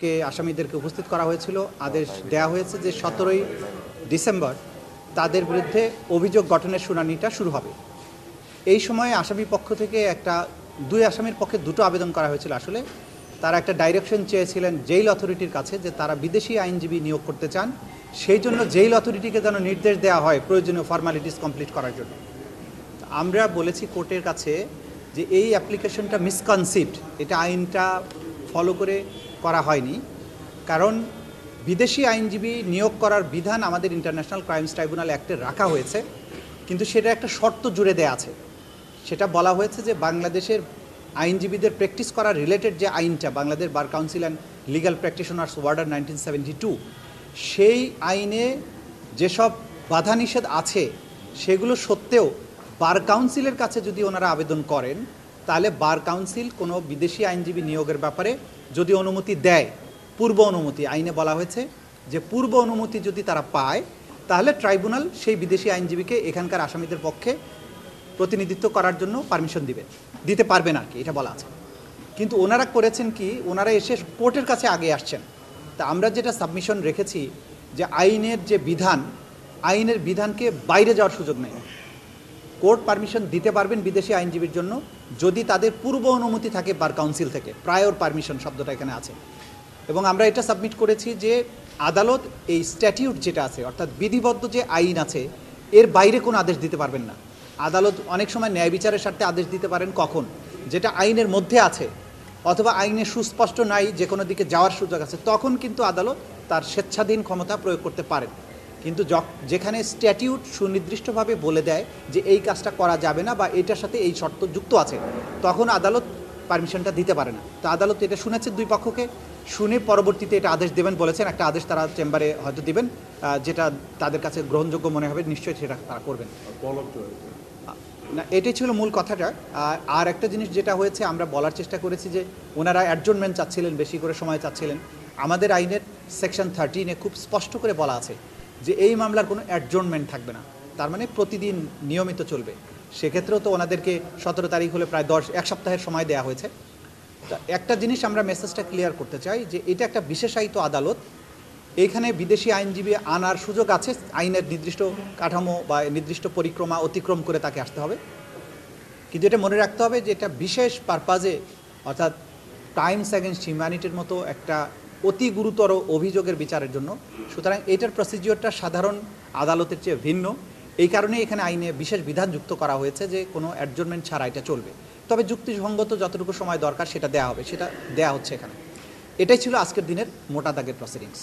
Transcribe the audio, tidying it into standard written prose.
কে আসামিদেরকে উপস্থিত করা হয়েছিল। আদেশ দেয়া হয়েছে যে 17ই ডিসেম্বর তাদের বিরুদ্ধে অভিযোগ গঠনের শুনানিটা শুরু হবে। এই সময়ে আসামি পক্ষ থেকে দুই আসামির পক্ষে দুটো আবেদন করা হয়েছিল। আসলে তারা একটা ডাইরেকশন চেয়েছিলেন জেইল অথরিটির কাছে যে তারা বিদেশি আইনজীবী নিয়োগ করতে চান, সেই জন্য জেইল অথরিটিকে যেন নির্দেশ দেওয়া হয় প্রয়োজনীয় ফর্মালিটিস কমপ্লিট করার জন্য। আমরা বলেছি কোর্টের কাছে যে এই অ্যাপ্লিকেশনটা মিসকনসিপ্ট, এটা আইনটা ফলো করে করা হয়নি। কারণ বিদেশি আইনজীবী নিয়োগ করার বিধান আমাদের ইন্টারন্যাশনাল ক্রাইমস ট্রাইব্যুনাল অ্যাক্টে রাখা হয়েছে, কিন্তু সেটা একটা শর্ত জুড়ে দেয়া আছে। সেটা বলা হয়েছে যে বাংলাদেশের আইনজীবীদের প্র্যাকটিস করার রিলেটেড যে আইনটা, Bangladesh bar council and legal practitioners order 1972, সেই আইনে যেসব বাধা নিষেধ আছে সেগুলো সত্ত্বেও বার কাউন্সিলের কাছে যদি ওনারা আবেদন করেন, তাহলে বার কাউন্সিল কোনো বিদেশি আইনজীবী নিয়োগের ব্যাপারে যদি অনুমতি দেয়, পূর্ব অনুমতি, আইনে বলা হয়েছে যে পূর্ব অনুমতি যদি তারা পায়, তাহলে ট্রাইব্যুনাল সেই বিদেশি আইনজীবীকে এখানকার আসামিদের পক্ষে প্রতিনিধিত্ব করার জন্য পারমিশন দিতে পারবেন আর কি, এটা বলা আছে। কিন্তু ওনারা করেছেন কি, ওনারা এসে কোর্টের কাছে আগে আসছেন। তা আমরা যেটা সাবমিশন রেখেছি যে আইনের যে বিধান, আইনের বিধানকে বাইরে যাওয়ার সুযোগ নেই। কোর্ট পারমিশন দিতে পারবেন বিদেশি আইনজীবীর জন্য যদি তাদের পূর্ব অনুমতি থাকে বার কাউন্সিল থেকে। প্রায়র পারমিশন শব্দটা এখানে আছে। এবং আমরা এটা সাবমিট করেছি যে আদালত এই স্ট্যাটিউট যেটা আছে, অর্থাৎ বিধিবদ্ধ যে আইন আছে, এর বাইরে কোনো আদেশ দিতে পারবেন না। আদালত অনেক সময় ন্যায় বিচারের স্বার্থে আদেশ দিতে পারেন কখন, যেটা আইনের মধ্যে আছে অথবা আইনে সুস্পষ্ট নাই, যে কোনো দিকে যাওয়ার সুযোগ আছে, তখন কিন্তু আদালত তার স্বেচ্ছাধীন ক্ষমতা প্রয়োগ করতে পারেন। কিন্তু যেখানে স্ট্যাটিউট সুনির্দিষ্টভাবে বলে দেয় যে এই কাজটা করা যাবে না বা এটার সাথে এই শর্ত যুক্ত আছে, তখন আদালত পারমিশনটা দিতে পারে না। তো আদালত এটা শুনেছে দুই পক্ষকে, শুনে পরবর্তীতে এটা আদেশ দেবেন বলেছেন। একটা আদেশ তারা চেম্বারে হয়তো দিবেন, যেটা তাদের কাছে গ্রহণযোগ্য মনে হবে, নিশ্চয়ই সেটা তারা করবেন না। এটাই ছিল মূল কথাটা। আর একটা জিনিস যেটা হয়েছে, আমরা বলার চেষ্টা করেছি যে ওনারা অ্যাডজর্নমেন্ট চাচ্ছিলেন, বেশি করে সময় চাচ্ছিলেন। আমাদের আইনের সেকশন 13-এ খুব স্পষ্ট করে বলা আছে যে এই মামলার কোনো অ্যাডজর্নমেন্ট থাকবে না, তার মানে প্রতিদিন নিয়মিত চলবে। সেক্ষেত্রেও তো ওনাদেরকে 17 তারিখ হলে প্রায় এক সপ্তাহের সময় দেওয়া হয়েছে। তা একটা জিনিস আমরা মেসেজটা ক্লিয়ার করতে চাই যে এটা একটা বিশেষায়িত আদালত, এইখানে বিদেশি আইনজীবী আনার সুযোগ আছে, আইনের নির্দিষ্ট কাঠামো বা নির্দিষ্ট পরিক্রমা অতিক্রম করে তাকে আসতে হবে। কিন্তু এটা মনে রাখতে হবে যে এটা বিশেষ পারপাজে, অর্থাৎ ক্রাইমস অ্যাগেনস্ট হিউম্যানিটির মতো একটা অতি গুরুতর অভিযোগের বিচারের জন্য। সুতরাং এটার প্রসিজিওরটা সাধারণ আদালতের চেয়ে ভিন্ন। এই কারণে এখানে আইনে বিশেষ বিধান যুক্ত করা হয়েছে যে কোনো অ্যাডজর্নমেন্ট ছাড়া এটা চলবে। তবে যুক্তিসঙ্গত যতটুকু সময় দরকার সেটা দেওয়া হবে, সেটা দেওয়া হচ্ছে এখানে। এটাই ছিল আজকের দিনের মোটা দাগের প্রসিডিংস।